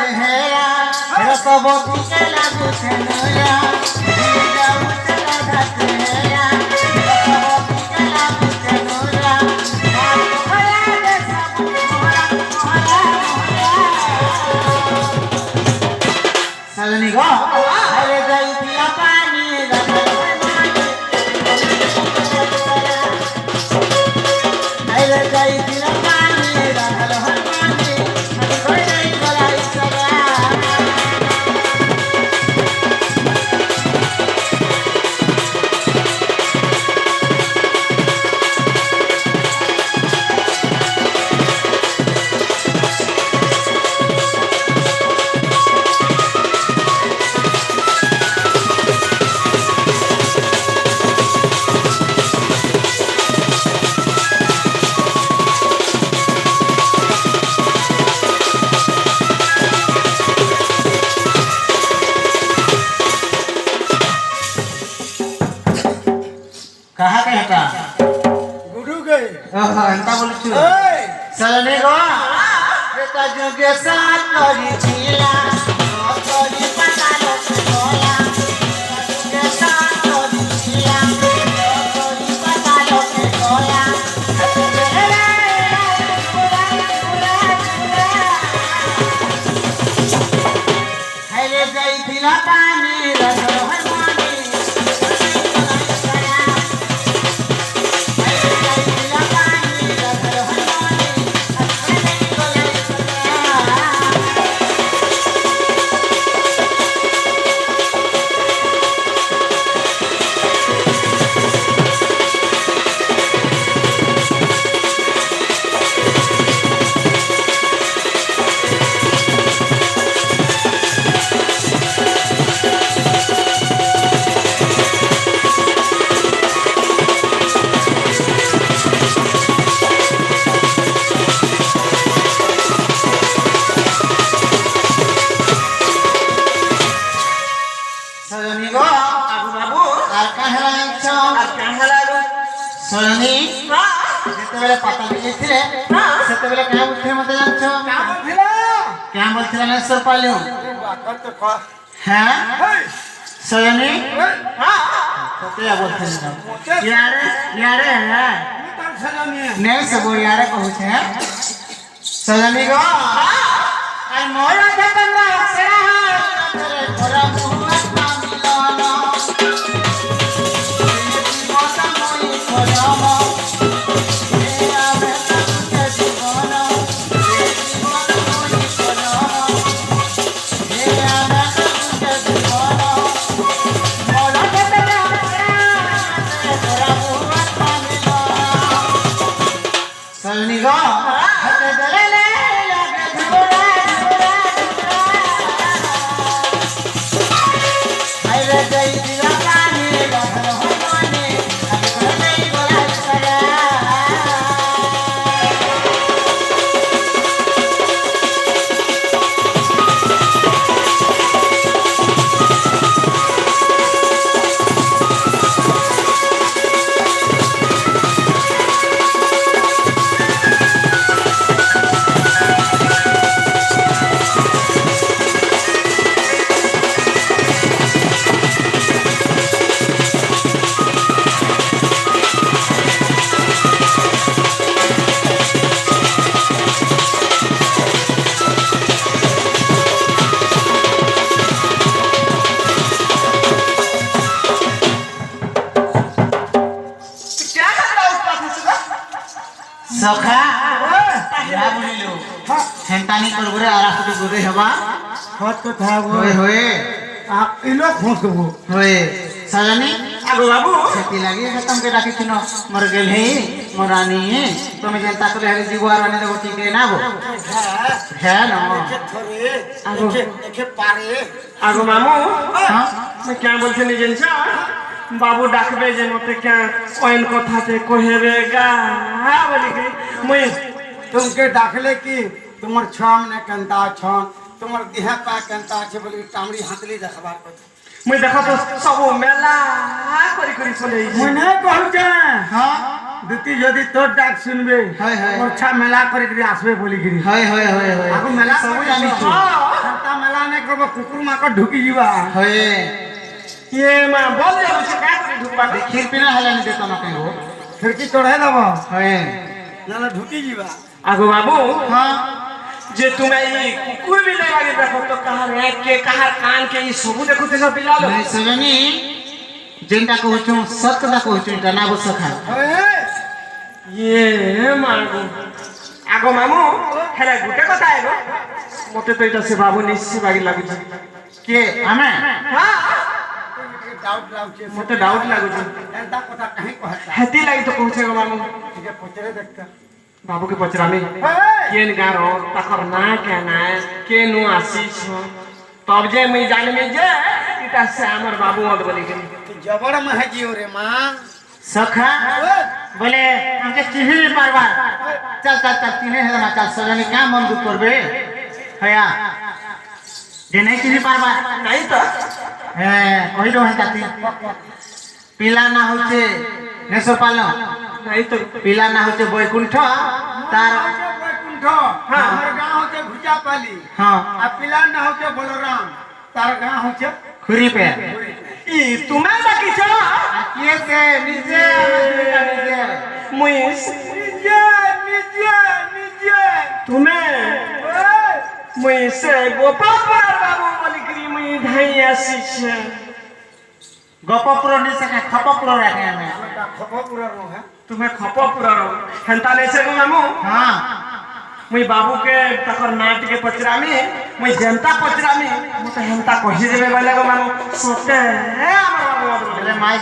चेहरा रसवती के लागू चेहरा जाऊते राधा चेहरा रसवती के लागू चेहरा मोहरा दे सब मोहरा मोहरा सजनी गो अरे गई पिया पानी अरे गई पिया पानी रहल हरमानी कोई नहीं बोलाई सगा कहा कहता गुरु गए अंता बोलछु सजनी गो बेटा जोगे साथ करी थीला करी पता लोग बोला जोगे साथ करी थीला करी पता लोग बोला हरे गई थीला पानी रखो हरमानी सजनी गो आगु बाबू আর কাহলা আছো আর কাহালা গো সজনী যেতেবেলে পাতা দিয়েছিলে সেতেবেলে কেন বুঝতে মতে জানছো কা বলছিলা কেন বলছিল না সর পাইলো বাকর তো ক হ্যাঁ হেই সজনী হ্যাঁ তো বলছিল ইয়ারে ইয়ারে হ্যাঁ আমি তার সাজানি নেই সব ইয়ারে কହୁছে সজনী গো আর মোরা দেখনা সেরা করে ভরা মুহা মিলনা মতা মই করম এ আবে তাকে জীবন মতা মই করম এ আবে তাকে জীবন মোরা দেখনা ভরা মুহা মিলনা সজনী গো হাতে দলে লাগে ধোরা আইরে যাই দিলা পানি রাখল হমানে আজকে নেই বলাই সারা क्या करता उस पास से সখা ইয়া বলিলো হেন্তানি করবরে আরাফটি গুরে হবা हाथ को था वो হয়ে হয়ে आप इलो खोस को হয়ে সজনী आगु बाबू সেটি লাগি খতমকে ডাকিছিল মোর গেল হে মোর রানী তুমি যেন্তা করে হেরি জীব আর রানী দেবো ঠিক না গো হ্যাঁ না थोड़े आगो देखे पारे आगो मामू হ্যাঁ मैं क्या बोलते नहीं जनसा बाबू डाकबे जे मते क्या ओइन कथा ते कहेबे गा बोली कि मुई तुमके दाखले की तुमर छम ने कंता छन तुमर देह पा कंता छे बोली टामड़ी हाथली देखबार को मुई देखो तो सब मेला करी करी चले मने कहू के हाँ दुती यदि तोर डाक सुनबे हाय हाय मोर छा मेला करी करी आसबे बोली गिरी हाय हाय हाय हाय आगो मेला सब करी जानी तो, तू हाँ। কব কুকুর মাকড় ঢুকি যা হয়ে ये मां बोल जाऊ का ढुकबा খির পিনা হেলানি দে তোমাকে গো খিড়কি চড়াই দেব হয়ে না ঢুকি যা आगो बाबू হ্যাঁ जे तुम्हें ये कुकुर भी ले लगे देखो तो कहां एक के कहां कान के ये सब देखो ते सब पिला लो नहीं सजनी जेंटा कहूँ सत कदा कहूँ इटा ना बो सखा ये मागो आगो मामू हेला गुटे कथा है गो मते तो इटा से बाबू निश्चय बागी लागु छ के हमें हां ডাউট লাগুছে मते डाउट लागु छ এন্তা কথা কাহি কহতা हेती लागि तो कहू छे गो मामू ঠিক পচরে দেখতা बाबू के पचरामी केन गारो तकर ना क्या ना के नु आशीष तब जे मैं जान में जे इटा से हमर बाबू मत बोली के জবর মহাজিও রে মা सखा बोले हमके चिन्ह नहीं पारबा चल चल चल चिन्ह है ना चल सजनी क्या मन दुख करबे हया जे नहीं चिन्ह पारबा नहीं तो हे कहि दो है ताती पिला ना होचे नेसर पालो नहीं तो पिला ना होचे बैकुंठ तार বৈকুণ্ঠ আমার গাঁ হচ্ছে ভুজাপালি हां আর পিলার না হচ্ছে বলরাম তার গাঁ হচ্ছে खुरी पे ई तुम्हें बाकी छ किए से नीचे नीचे मुई নিজে নিজে নিজে तुम्हें मुई से गोपाल बाबू बोली करी मुई धाई आसी छे गपपुर नीचे का खपपुर रखे हमें খবপুরের রোহা तुम्हें खपपुरा हेंता ले से मामू हां मुई बाबू के तकर नाट के पचरामी मुई जनता पचरामी मु तो हेंता कहि देबे बोले गो मामू सोते है हमर बाबू बोले माई